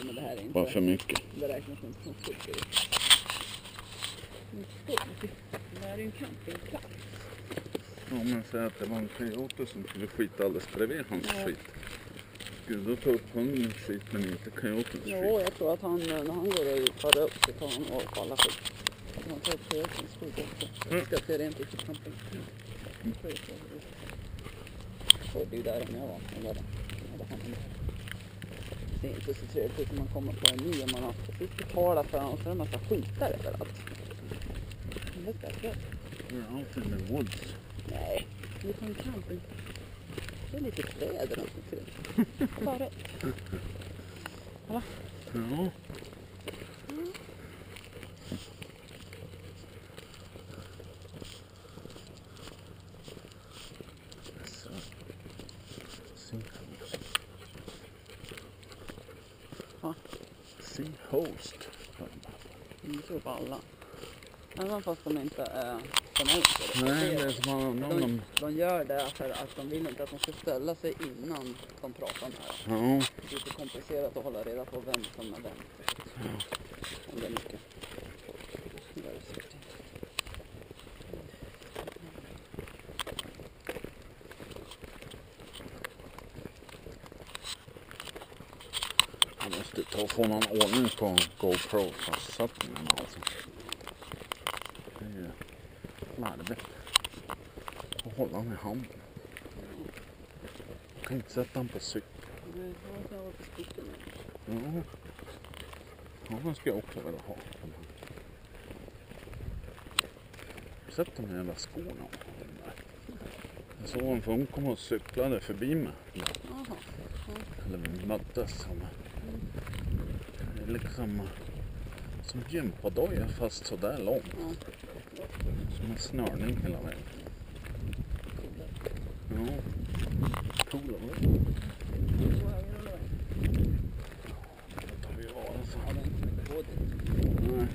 men det här är inte. Bara för mycket. Det räknas inte som stugg. Det här är ju en campingplats. Ja, men säg att det var en coyote som skulle skita alldeles bredvid hans skit. Skulle du ta upp hundens skit men inte coyotens skit? Jo, jag tror att han, när han går och tar upp så tar han av på alla skit. Han tar upp coyotens skit också. Det ska se rent ut i camping. Det är ju där jag var. Det är inte så trevligt ut när man kommer på en ny och man har precis betalat för den och så är det en massa skitar överallt. Det är ska jag. Ja, out in the woods. Nej, det är på en camping. Det är lite träd runt omkring. Bara rätt. Va? Ja. Va? Sea host. Jag tror på alla. Även fast de inte är förnöjda. Nej, det är som någon... De gör det för att de vill inte att de ska ställa sig innan de pratar med det. Ja. Det är lite komplicerat att hålla reda på vem som är vem. Ja. Om det är mycket. Det är det säkert. Jag måste ta och få någon ordning på GoPro-fastsättningen alltså. Det är ju larvigt att hålla den i handen. Jag kan inte sätta den på cykeln. Ja. Ja, den ska jag också vilja ha. Sätt de här jävla skorna. Jag såg en för hon kom och cyklade förbi mig. Eller vi möttes. Det är liksom som gympadojor fast så där långt. Som en snörning hela vägen. Ja, coola väl? Det tar vi vara så. Nej.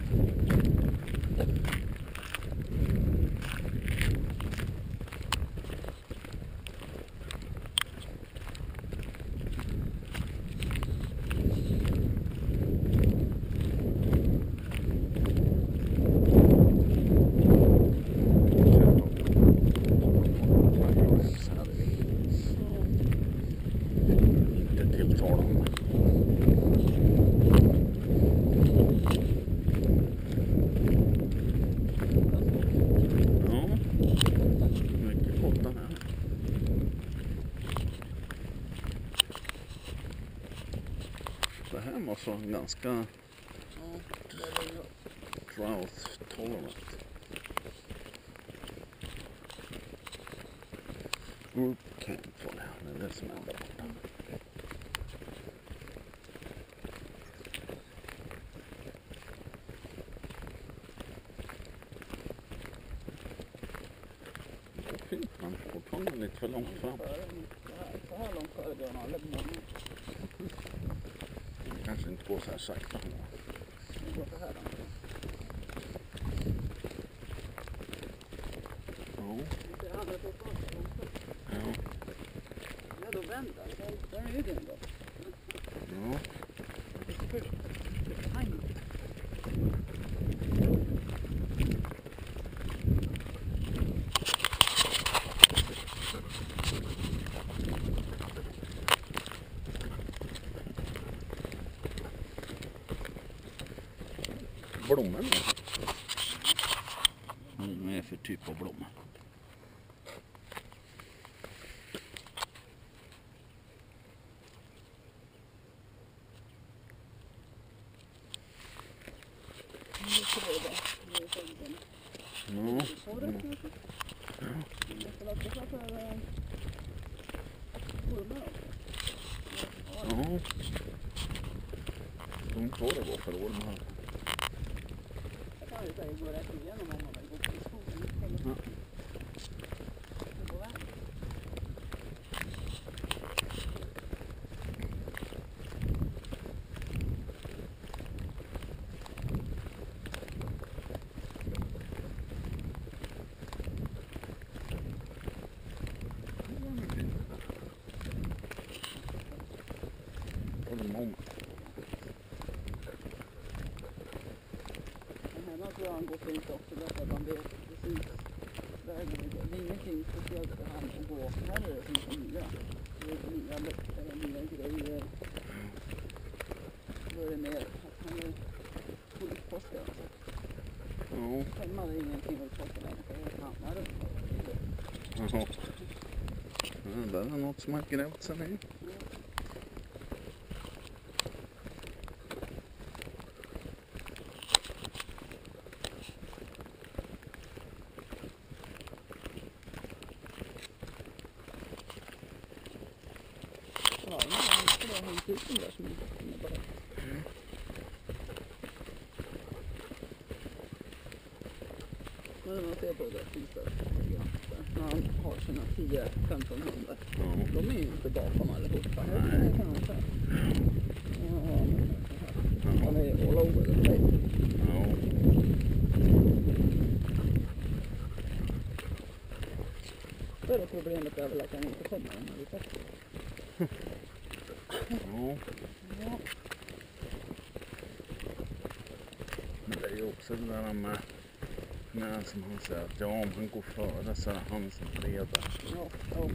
Det här måste vara ganska drought tolerant. Group camp var det är det som är där borta. Det finns man fortfarande lite för långt fram. Så här långt före går man aldrig många. Kanske inte går så här sakta. Det går så här långt. Ja. Ja. Ja, då vänder. Där är ju den då. Ja. Det är först. Blommor. Vad är för typ av blommor? Ja. De tror det går för ormar. Jag kan ju säga att det går rätt igenom om man går på skogen. For the moment. han går fint också därför att han vet precis vägen vi går. Det är ingenting speciellt för han att gå. Här är det som nya. Det är nya lukter och nya grejer. Då är det mer att han är polisforskare. Ja. Hemma är ingenting att forska längre för det är hammare. Jaha. Ja, det är något som har grävt sig ner. Ja, nu har det hängt ut den där som är bara. Men när man ser på det priset, när han har sina 10-15 hundar, Ja. de är ju inte bakom allihopa. Nej. Det kan man säga. Han är all over the place. Ja. Större problemet är väl att han inte kommer när vi testar. Ja. Ja. Men det är ju också det där med som han säger att ja, om han går före så är det han som leder. Ja, ja.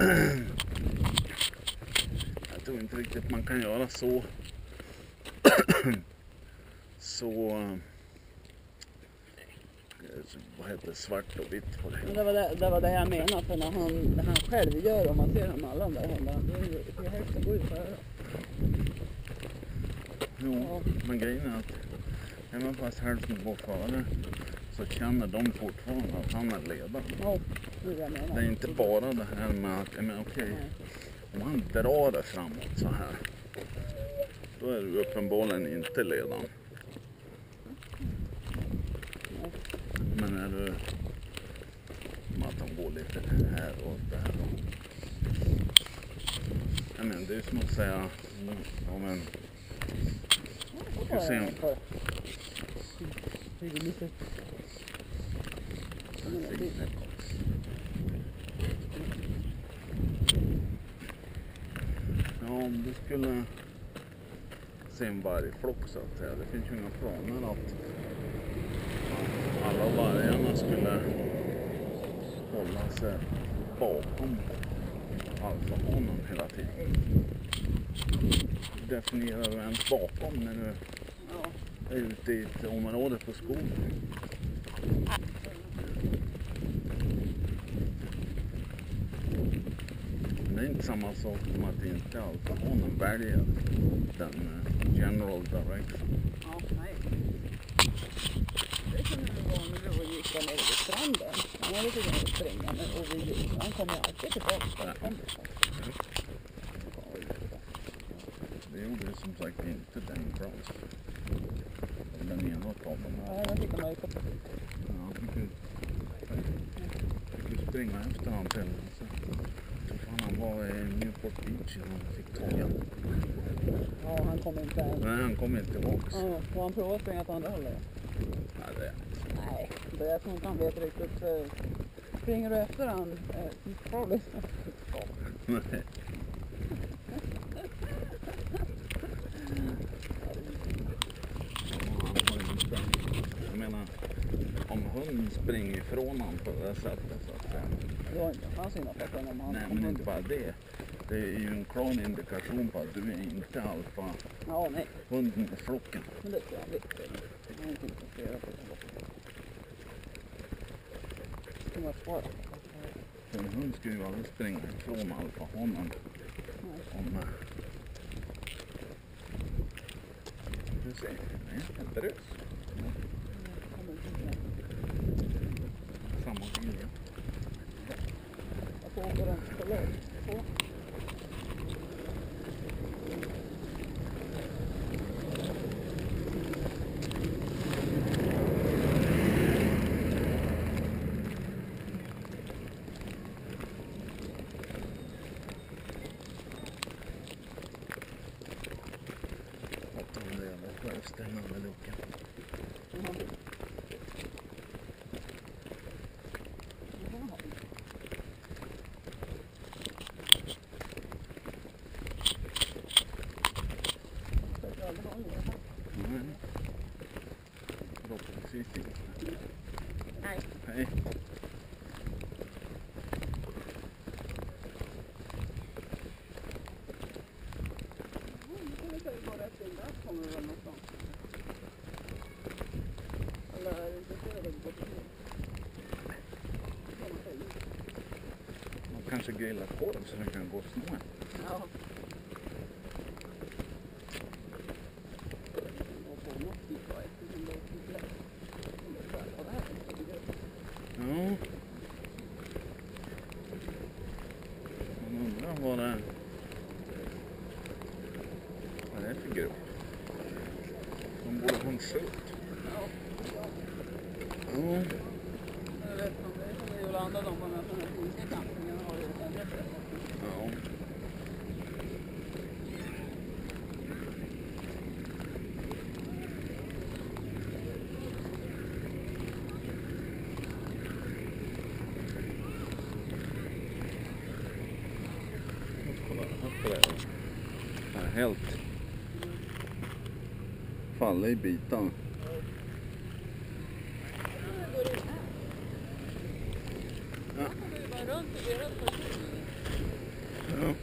Jag tror inte riktigt man kan göra så vad heter det, svart och vitt på det. Men det var det jag menade, för när han själv gör, om man ser honom alla de där hundarna, det är hälften går ju före. Jo, men grejen är att även fast hälften går före så känner de fortfarande att han är ledaren. Ja, det är det jag menar. Det är inte bara det här med att, men okej, om han drar det framåt så här, då är du uppenbarligen inte ledaren. Men är du som att de går lite här och där och, jag menar, det är som att säga om en kusin. Ja, om du skulle se en vargflock så att säga, det finns ju inga planer att alla vargarna skulle hålla sig bakom alfahanen hela tiden. Definierar du ens bakom när du är ute i ett område på skogen? Det är inte samma sak som att inte alfahanen väljer den general direction. Ja, nej. Det kunde det vara när vi gick där nere vid stranden. Han hade inte kunnat springa, men han kommer alltid tillbaka. Det gjorde som sagt inte den Browns. Den ena av dem. Ja, den fick man ju koppla till. Ja, fick ju springa efter han till. Han var i Newport Beach och han fick toja. Ja, han kom inte än. Nej, han kom inte tillbaka. Ja, får han prova att springa på andra hållet? Nej, det är Nej, jag tror inte han vet riktigt. Springer du efter han? Farligt. Nej. Jag menar, om hunden springer ifrån han på det sättet så att säga. Det var inte hans indikation om han... Nej, men inte bara det. Det är ju en klar indikation på att du är inte alfa. Ja, nej. Hunden i flocken. Men det tror jag vet. Jag har inte intresserad på det. Det kommer att spara. För en hund ska ju aldrig springa ifrån alfahanen. Om... Du ser, nej, en brus. Samma vilja. Jag får åka den på låg. Självställande lucka. Nej. Precis. Nej. Hej. Nu kan vi säga gå rätt in där kommer vi väl någonstans. Eller är det inte så det går till? Kan man säga. Man kanske grillar på dem så de kan gå snabbt. Ja. Och på något vis var eftersom det är så lätt. Om det är på det här så blir det. Ja. Man undrar vad det är för grupp. De borde ha en skylt. Ja. Ja. Jag vet inte, det är som Jolanda, de var med på den här finska campingen har ju en rätt. Ja. Kolla här på det. Det är helt fallet i bitar. Ja. Ja.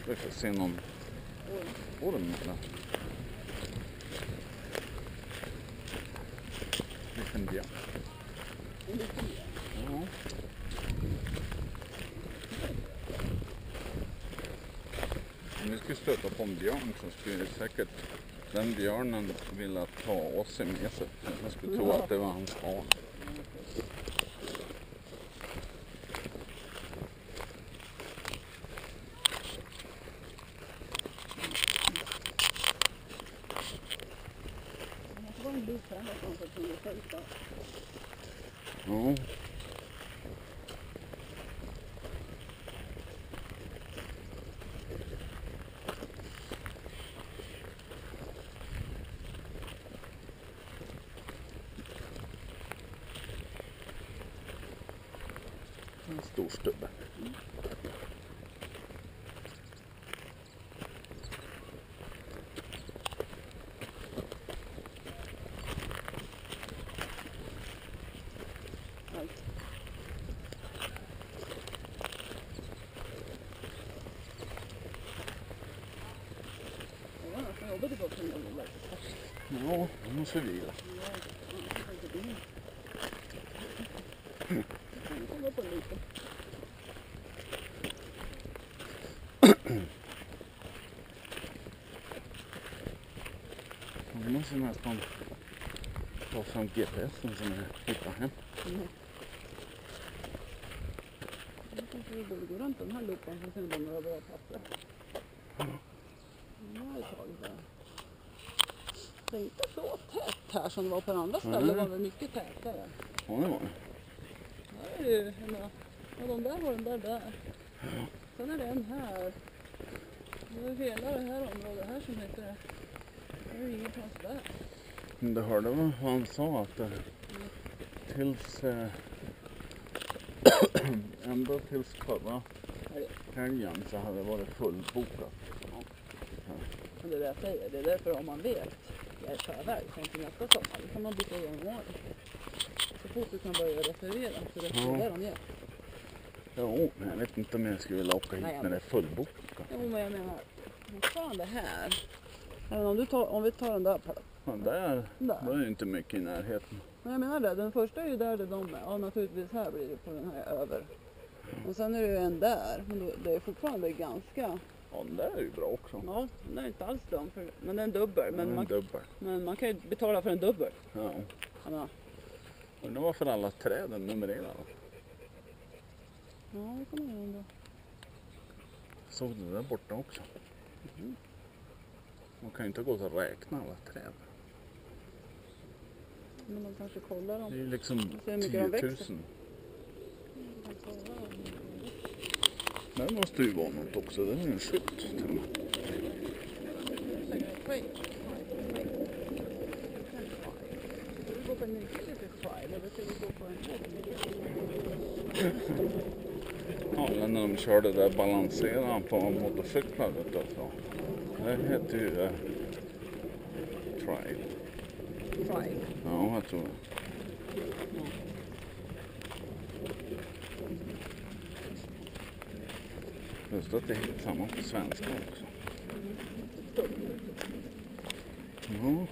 Jag ska se någon orm eller liten björn. Ja. Om vi skulle stöta på en björn så skulle det säkert den björnen vilja ta oss med sig. Jag skulle tro att det var hans barn. Det var en bit här någonstans att kunna fälta. Ja. En stor stubbe. Jag jobbade på som jag ville. Ja, de måste vila. Jag kommer på lite. Man måste nästan ta fram GPSen som jag hittar hem. Jag kanske vi borde gå runt den här lupan för att se om de har bra papper. Nu har jag tagit det. Det är inte så tätt här som det var på den andra stället. Det var väl mycket tätare. Ja, det var det. Här är ju, jag menar, ja, de där har den där. Sen är det en här. Det är hela det här området här som heter det. Det är ju ingenstans där. Men du hörde vad han sa att det, tills ända tills förra helgen så hade det varit fullbokat. Men det är det jag säger. Det är därför om man vet jag är förväg sen till nästa sommar. Då kan man byta igen imorgon. Så fort du kan börja reservera så reserverar de igen. Jo, men jag vet inte om jag skulle vilja åka hit när det är fullbokat. Jo, men jag menar fortfarande här. Även om vi tar den där på. Men där är det inte mycket i närheten. Men jag menar det, den första är ju där det de är. Ja, naturligtvis här blir det på den här över. Och sen är det ju en där. Men det är fortfarande ganska... Ja, den där är ju bra också. Ja, den är inte alls dum. Men den är en dubbel. Men man kan ju betala för en dubbel. Ja. Ja, Undrar varför alla träden numrerade. ja det kommer jag undra. Såg du där borta också? Man kan ju inte gå och räkna alla träd. Men man kanske kollar dem. Det är ju liksom Se hur mycket 10 de 000. växer. Där måste ju vara något också. Det är en skylt till och med. Ska vi gå på en nyckel till Fire eller ska vi gå på en Ja, eller när de körde där balanserade han på motorcyklar utav. Det heter ju Trial. Trial. Ja, jag tror det. Just att det heter samma på svenska också. Ja.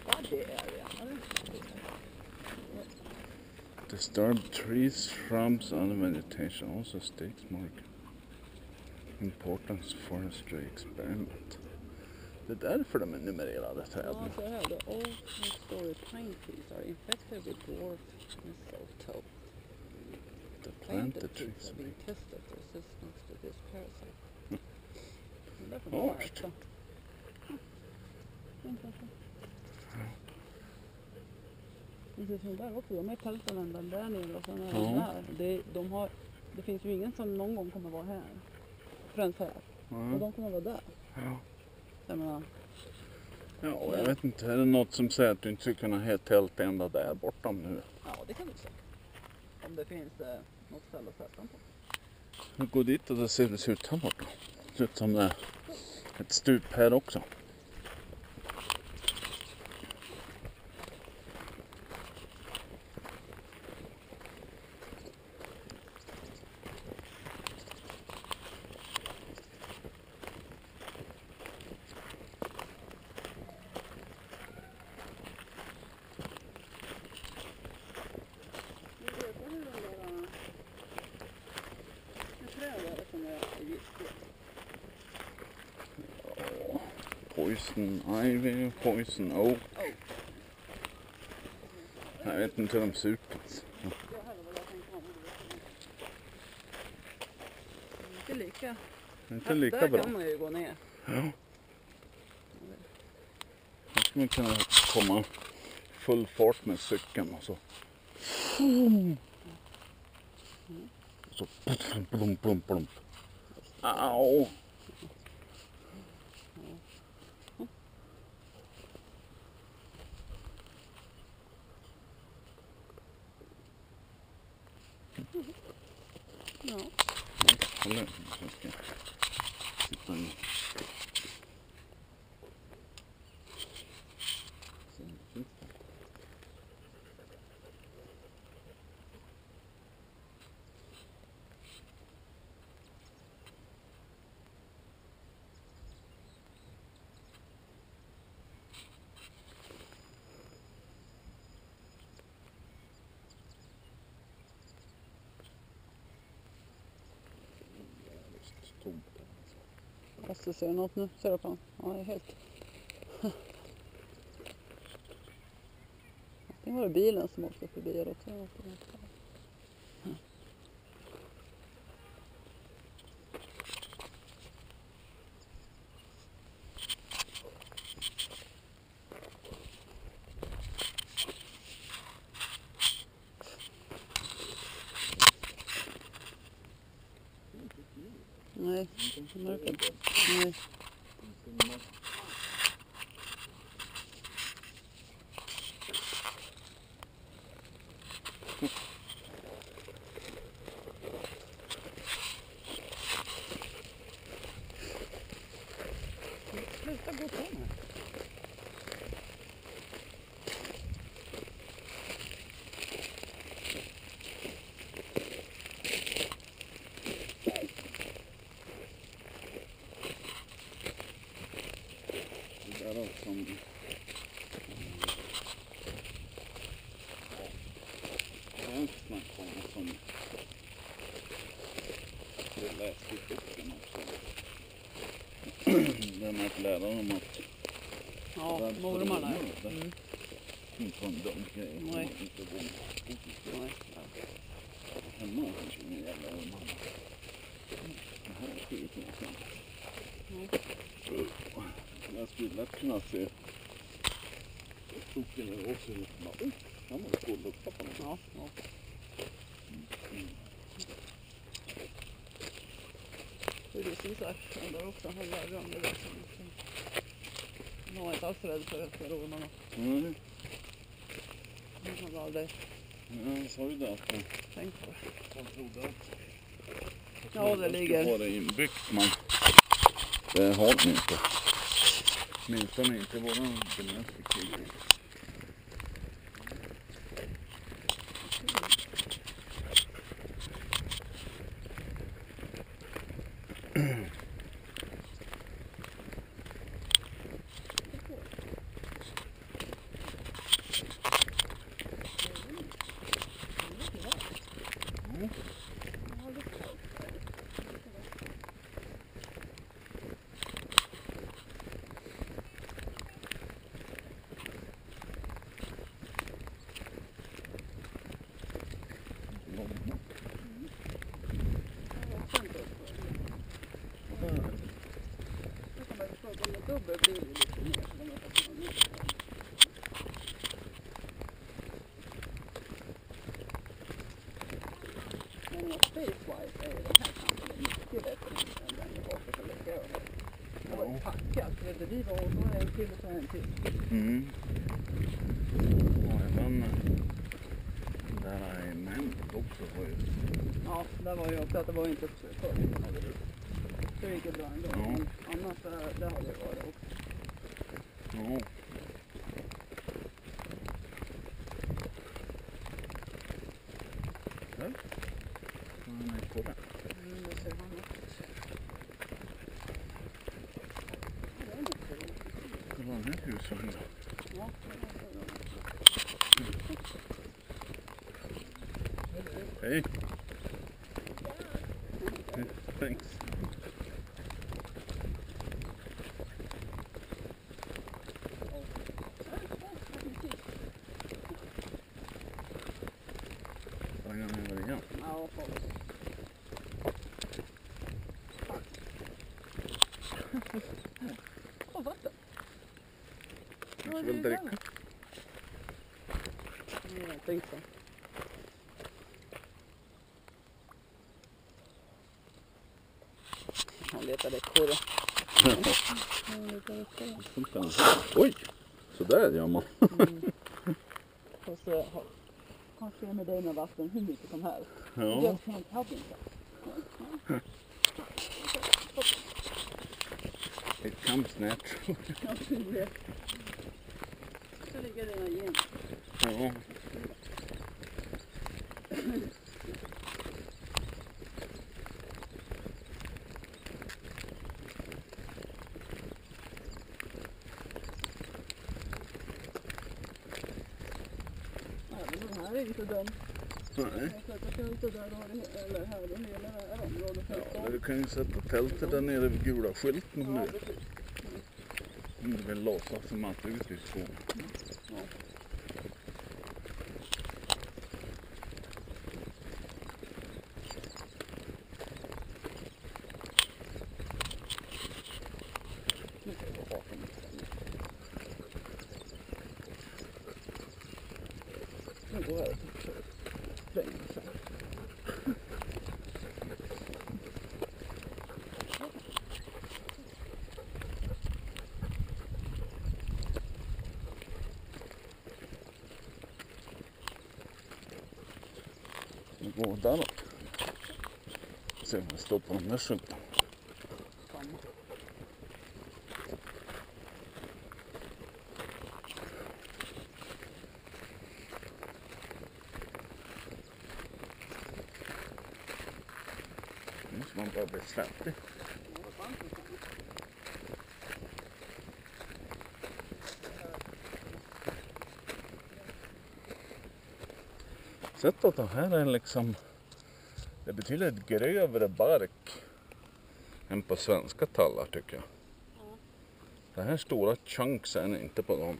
Buddy area. Disturbed trees, shrubs, and vegetation also states mark importance forestry experiment. Det är därför de är numrerade träden. Ja, så här. The old story pine trees are infected with dwarf mistletoe. The Planted planted trees trees. are being tested for resistance to this parasite. Men därför Ja, var det just. också. Precis som där också, de är tälten ända där nere och sen är de Ja. där. Det finns ju ingen som någon gång kommer vara här. Förrän här. Och de kommer vara där. Ja. Jag menar, Ja, och jag vet inte, är det något som säger att du inte skulle kunna ha ett tält ända där bortom nu? ja det kan du säga. Om det finns något ställe att sätta dem på. Jag går dit och det ser ut här borta. Det ser ut som det är ett stup här också. Poison ivy, poison oak. Jag vet inte hur de ser ut. Inte lika. Inte lika Där bra. kan man ju gå ner. Ja. Här skulle man kunna komma full fart med cykeln och så. Och så plump, plump, plump. Au! Ja. Kolla, så ska jag sitta nu. Tomt. Fast du ser något nu, ser du på den? Ja, det är helt... Det var det bilen som åkte förbi här också. Nej, det märker inte. Nej. Sluta gå på mig. Det där är som... Det är en snack om som... Det läste i boken också. Det är att lära dem att... Ja, mormarna. Inte en dum grej. Nej. Inte dum. Nej. Hemma kanske det gäller man. Det här är skitintressant. Jag skulle lätt kunna se skogen eller också ut. Han måste gå och lukta på den. Ja, ja. Det är som sagt, den där också har lärt om det där som... Man var inte alls rädd för ormarna. Mm. Jag har aldrig Men han sa ju det att tänkt på det. han trodde att Ja, det ligger. var det inbyggt, men det har den inte. Åtminstone inte våran domestic. Space-wise är den här kanten mycket bättre än den jag var för att lägga över. Det var ju packat, det var och så är en till och så en till. Mm. Ja, även där i Männet också var ju... Ja, där var ju också att det var inte så det gick ju bra ändå. Ja. Men annars där har det varit också. Ja. Där. Han är på den. Det ser man också. Det är nog så. Kolla den här husen då. Ja, Hej. Thanks. Svänger han över igen? ja, åh, vatten. Kanske vill dricka? Jag tänkte så. Han letade korre. Oj! Så där gör man. Och så kanske med dig med vatten hur mycket som helst. Ja. Jag hade inte. It comes natural. Så ligger det igen. Ja. Den här är inte dum. Nej. Jag sätter tältet där då, eller här då, hela det här området. Ja, du kan ju sätta tältet där nere vid gula skylten om Ja, du, precis. om du vill låtsas som att du är ute i skogen. Ja. Nu ska vi gå bakom istället. Nu går jag och svänger så här. Vi går däråt. Se om det står på den där skylten. Samma. Nu måste man bara bli svettig. Sett att det här är liksom, det är betydligt grövre bark än på svenska tallar tycker jag. Det här stora chunks är inte på dem.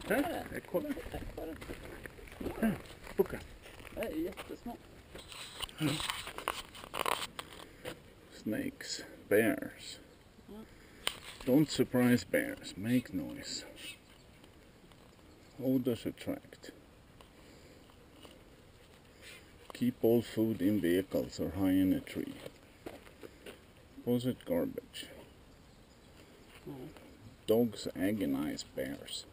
Här, kolla. Bucka. Det är jättesmå. Snakes, bears. Don't surprise bears, make noise. Odors attract. Keep all food in vehicles or high in a tree. Deposit garbage. Dogs agonize bears.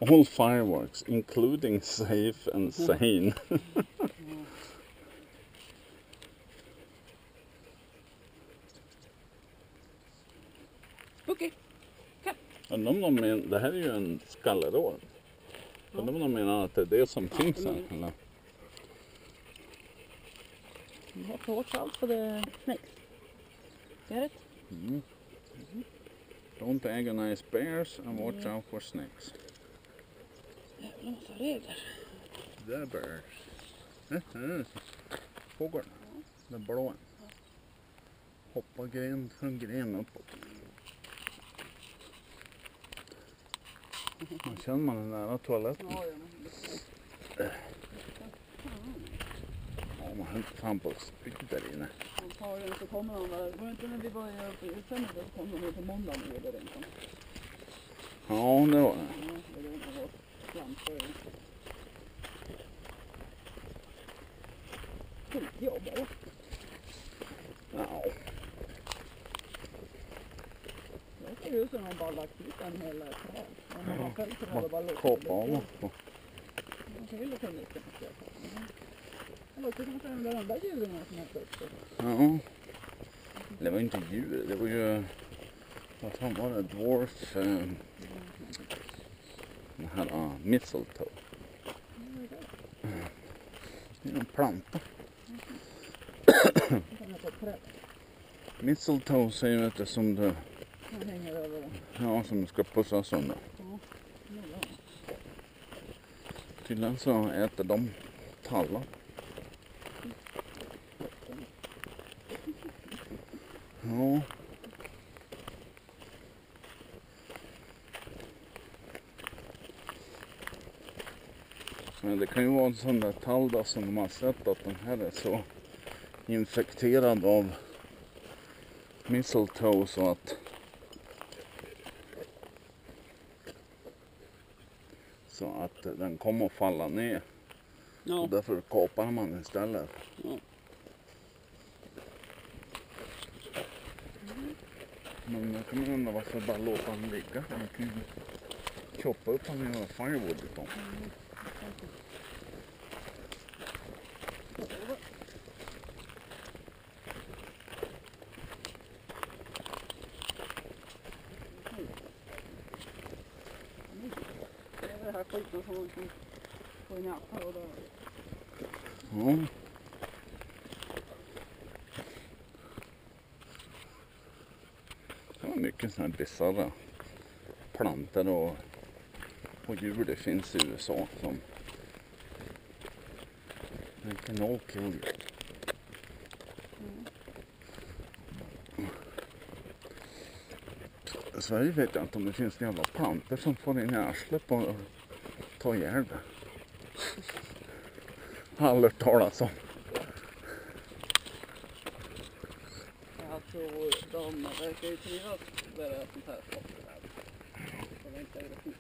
All fireworks, including safe and sane. Okej. Undrar om de menar, det här är ju en skallerår. Undrar om de menar att det är det som finns här. Eller? You have to watch out for the snakes. Get it? Don't agonize bears and watch out for snakes. Jävla massa regler. The bears. Fågel. Den blå. Hoppa gren från gren uppåt. Man känner man den nära toaletten. Ja, Ja, man höll fan på spy där inne. antagligen så kommer de där. Var det inte när vi började på utsändningen så kom de på måndag och gjorde det inte. Ja, det var det. Ja, det är inte vårt framför. Skitjobb eller? Ja. Det ser ut som om man bara lagt ut en hel träd. Men man själv kunde ha bara låtit Kapa av och man kan ju låta mycket på köpet. Eller också kanske de där djuren som har upp det. ja. Det var inte djur, det var ju... Vad fan var det? Dwarf... Den här mistletoe. Det är en planta. Mistletoe säger vet du som du... Man hänger över. Ja, som du ska pussas sönder. Tydligen så äter de tallar. Ja. Men det kan ju vara en sån där tall då, som de har sett att den här är så infekterad av mistletoe så att den kommer att falla ner. Ja. Och därför kapar man istället. Ja. Men jag kan undra varför bara låta den ligga. Man kan ju choppa upp den och göra firewood på. Det är det här skiten som man kan få i näsan och då. Ja. Det var mycket sådana här bisarra plantor och djur det finns i USA som they can all kill you. I Sverige vet jag inte om det finns jävla plantor som får in i arslet på och ta ihjäl det. Har aldrig hört talas om. Jag tror de verkar ju trivas där det är sånt här stopp. Så det inte är det fint.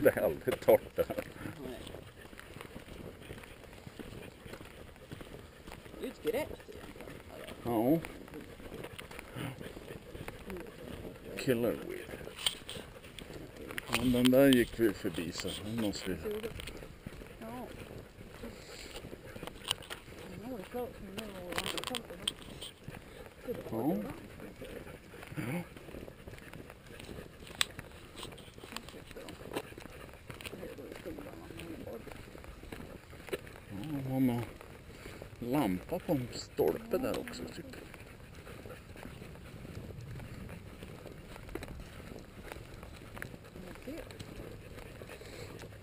Det är aldrig torrt det här. Nej. Det är ju ett gräs egentligen. Ja. Killer weed. Ja, den där gick vi förbi så den måste vi... Ja. Nu är det klart. Nu är det andra kanten. Ja. Ja, har någon lampa på en stolpe där också typ.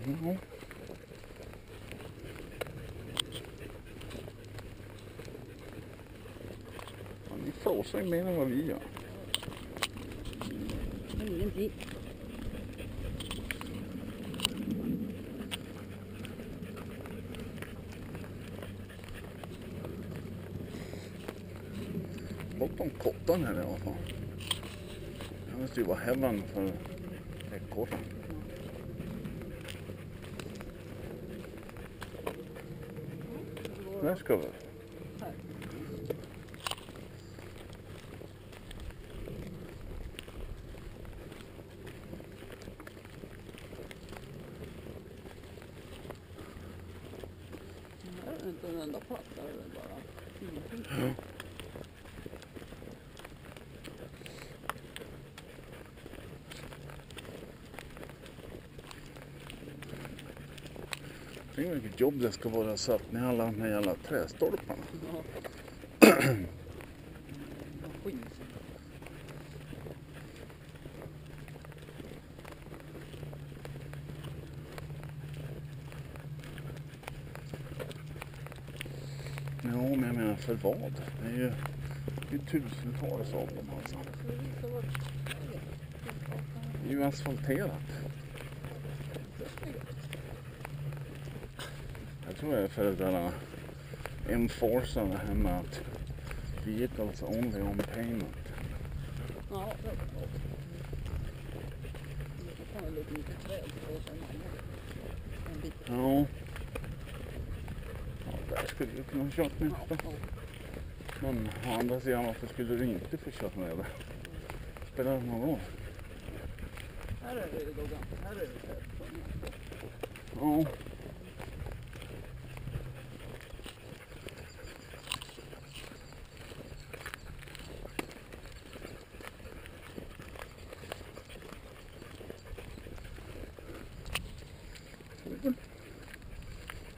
Ja. Han är full. blåser ju mer än vad vi gör. Ingenting. Gott om kottar här i alla fall. Det måste ju vara heaven för ekorren. Där ska vi. Här. Det här är inte en enda plats, där är det bara ingenting. Ja. Tänk vilket jobb det ska vara satt med alla de här jävla trästolparna. Ja. Maskin. Ja, men jag menar för vad? Det är ju tusentals av dem alltså. Det är ju asfalterat. Jag tror det är för det där enforca det här med att vehicles only on payment. Ja, det är bra. Det kan lite mycket träd och sen en bit. Ja. Ja, där skulle du kunna köra med Ja, det. Men å andra sidan, varför skulle du inte få köra med det? Spelar det någon roll? här är det då ganska, här är det träd. Ja.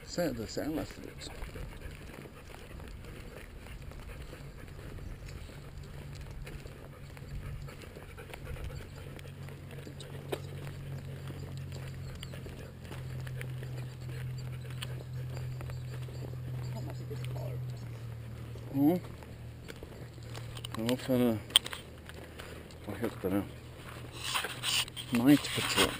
Sädersälar ser det ut som. Har man sikkert kvar. Ja. Det var för, vad heter det? Night Patrol.